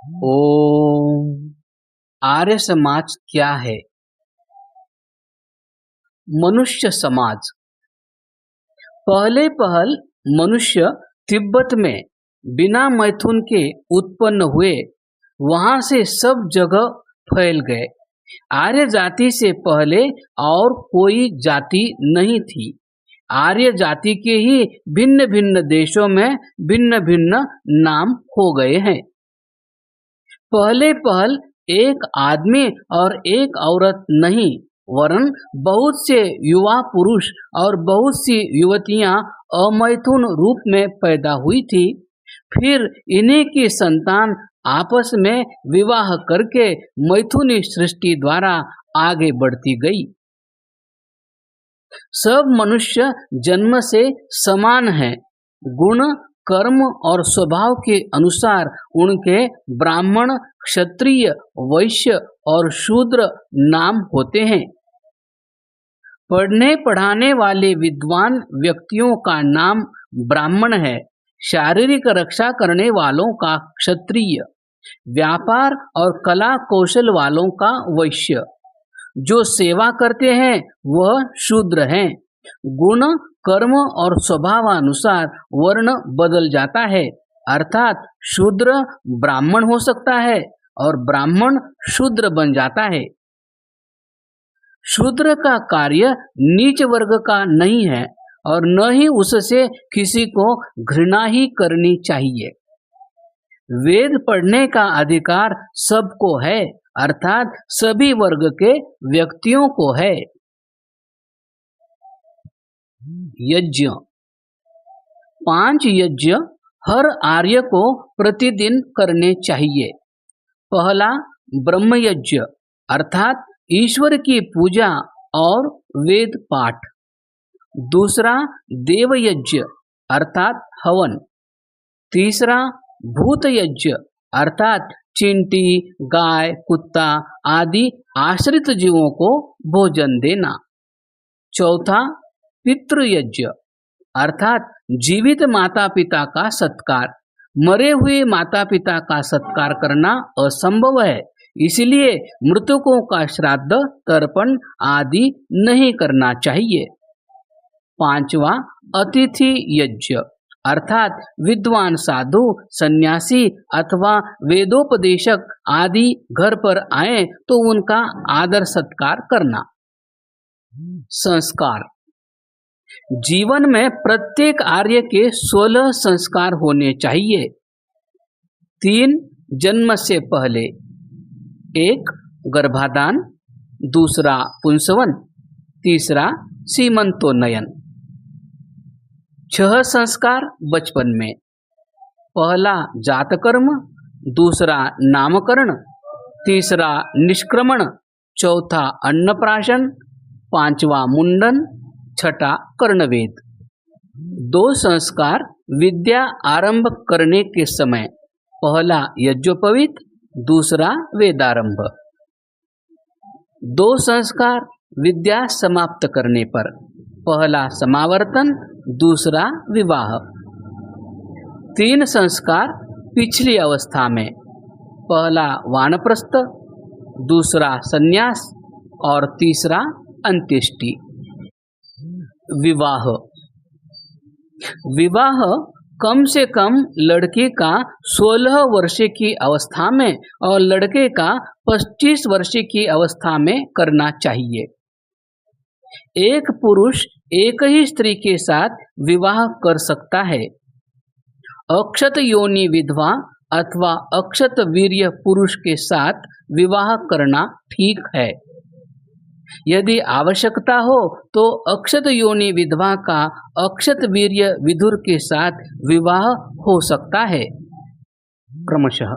ओम। आर्य समाज क्या है? मनुष्य समाज। पहले पहल मनुष्य तिब्बत में बिना मैथुन के उत्पन्न हुए, वहां से सब जगह फैल गए। आर्य जाति से पहले और कोई जाति नहीं थी। आर्य जाति के ही भिन्न भिन्न देशों में भिन्न भिन्न नाम हो गए हैं। पहले पहल एक आदमी और एक औरत नहीं, वरन बहुत से युवा पुरुष और बहुत सी युवतियां अमैथुन रूप में पैदा हुई थी। फिर इन्हीं की संतान आपस में विवाह करके मैथुनी सृष्टि द्वारा आगे बढ़ती गई। सब मनुष्य जन्म से समान हैं। गुण, कर्म और स्वभाव के अनुसार उनके ब्राह्मण, क्षत्रिय, वैश्य और शूद्र नाम होते हैं। पढ़ने पढ़ाने वाले विद्वान व्यक्तियों का नाम ब्राह्मण है, शारीरिक रक्षा करने वालों का क्षत्रिय, व्यापार और कला कौशल वालों का वैश्य, जो सेवा करते हैं वह शूद्र हैं। गुण, कर्म और स्वभावानुसार वर्ण बदल जाता है, अर्थात शूद्र ब्राह्मण हो सकता है और ब्राह्मण शूद्र बन जाता है। शूद्र का कार्य नीच वर्ग का नहीं है और न ही उससे किसी को घृणा ही करनी चाहिए। वेद पढ़ने का अधिकार सबको है, अर्थात सभी वर्ग के व्यक्तियों को है। यज्ञ। 5 यज्ञ हर आर्य को प्रतिदिन करने चाहिए। पहला ब्रह्म यज्ञ, अर्थात ईश्वर की पूजा और वेद पाठ। दूसरा देव यज्ञ, अर्थात हवन। तीसरा भूत यज्ञ, अर्थात चींटी, गाय, कुत्ता आदि आश्रित जीवों को भोजन देना। चौथा पितृ यज्ञ, अर्थात जीवित माता पिता का सत्कार। मरे हुए माता पिता का सत्कार करना असंभव है, इसलिए मृतकों का श्राद्ध, तर्पण आदि नहीं करना चाहिए। पांचवा अतिथि यज्ञ, अर्थात विद्वान साधु, सन्यासी अथवा वेदोपदेशक आदि घर पर आए तो उनका आदर सत्कार करना। संस्कार। जीवन में प्रत्येक आर्य के 16 संस्कार होने चाहिए। 3 जन्म से पहले। 1 गर्भाधान, दूसरा पुंसवन, तीसरा सीमंतोन्नयन। 6 संस्कार बचपन में। पहला जातकर्म, दूसरा नामकरण, तीसरा निष्क्रमण, चौथा अन्नप्राशन, पांचवा मुंडन, छठा कर्णवेद। 2 संस्कार विद्या आरंभ करने के समय। पहला यज्ञोपवीत, दूसरा वेदारंभ। 2 संस्कार विद्या समाप्त करने पर। पहला समावर्तन, दूसरा विवाह। 3 संस्कार पिछली अवस्था में। पहला वानप्रस्थ, दूसरा संन्यास और तीसरा अंत्येष्टि। विवाह। विवाह कम से कम लड़के का 16 वर्ष की अवस्था में और लड़के का 25 वर्ष की अवस्था में करना चाहिए। एक पुरुष एक ही स्त्री के साथ विवाह कर सकता है। अक्षत योनि विधवा अथवा अक्षत वीर्य पुरुष के साथ विवाह करना ठीक है। यदि आवश्यकता हो तो अक्षत योनि विधवा का अक्षत वीर्य विधुर के साथ विवाह हो सकता है। क्रमशः